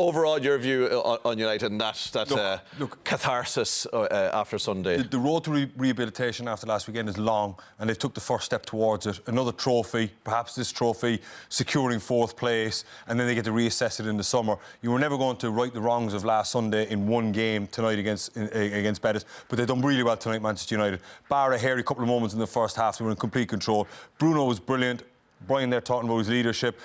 overall, your view on United and that catharsis after Sunday. The road to rehabilitation after last weekend is long, and they took the first step towards it. Another trophy, perhaps this trophy, securing 4th place, and then they get to reassess it in the summer. You were never going to right the wrongs of last Sunday in one game tonight against Betis, but they've done really well tonight, Manchester United. Bar a hairy couple of moments in the first half, they were in complete control. Bruno was brilliant. Brian there talking about his leadership.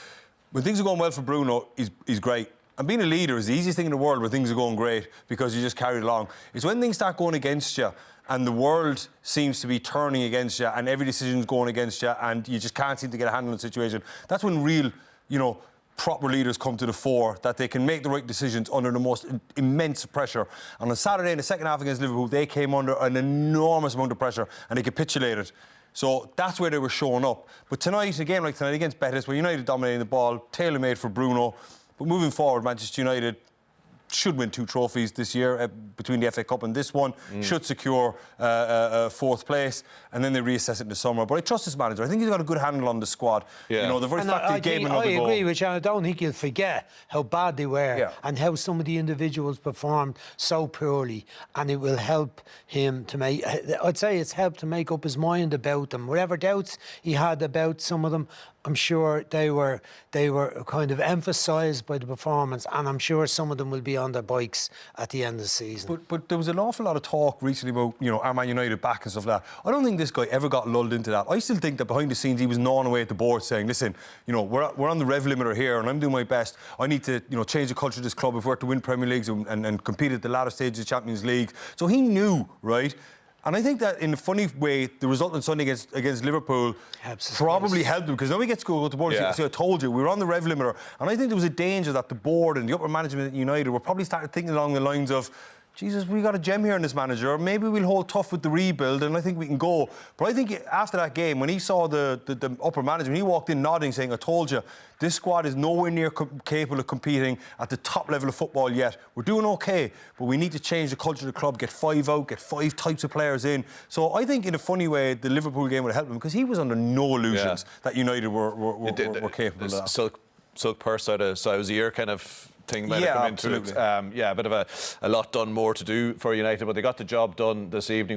When things are going well for Bruno, he's great. And being a leader is the easiest thing in the world where things are going great because you just carry it along. It's when things start going against you and the world seems to be turning against you and every decision's going against you and you just can't seem to get a handle on the situation. That's when real, proper leaders come to the fore, that they can make the right decisions under the most immense pressure. And on Saturday in the second half against Liverpool, they came under an enormous amount of pressure and they capitulated. So that's where they were showing up. But tonight, a game like tonight against Betis, where United dominating the ball, tailor-made for Bruno. But moving forward, Manchester United should win 2 trophies this year between the FA Cup and this one. Should secure 4th place, and then they reassess it in the summer. But I trust this manager. I think he's got a good handle on the squad. Yeah. The very fact they gave him another goal. I agree with you. I don't think he'll forget how bad they were and how some of the individuals performed so poorly, and it will help him to make. I'd say it's helped to make up his mind about them. Whatever doubts he had about some of them, I'm sure they were kind of emphasised by the performance, and I'm sure some of them will be on their bikes at the end of the season. But there was an awful lot of talk recently about, are Man United back and stuff like that. I don't think this guy ever got lulled into that. I still think that behind the scenes he was gnawing away at the board saying, listen, we're on the rev limiter here and I'm doing my best. I need to, change the culture of this club if we're to win Premier Leagues and compete at the latter stage of the Champions League. So he knew, right? And I think that, in a funny way, the result on Sunday against Liverpool probably helped them, because nobody gets to go to the board and say, I told you, we were on the rev limiter. And I think there was a danger that the board and the upper management at United were probably started thinking along the lines of, Jesus, we got a gem here in this manager, or maybe we'll hold tough with the rebuild and I think we can go. But I think after that game, when he saw the upper management, he walked in nodding, saying, I told you, this squad is nowhere near capable of competing at the top level of football yet. We're doing OK, but we need to change the culture of the club, get 5 out, get 5 types of players in. So I think, in a funny way, the Liverpool game would help him, because he was under no illusions that United were capable of that. Silk purse out of his ear kind of thing might have come into it. A bit of a lot done more to do for United, but they got the job done this evening.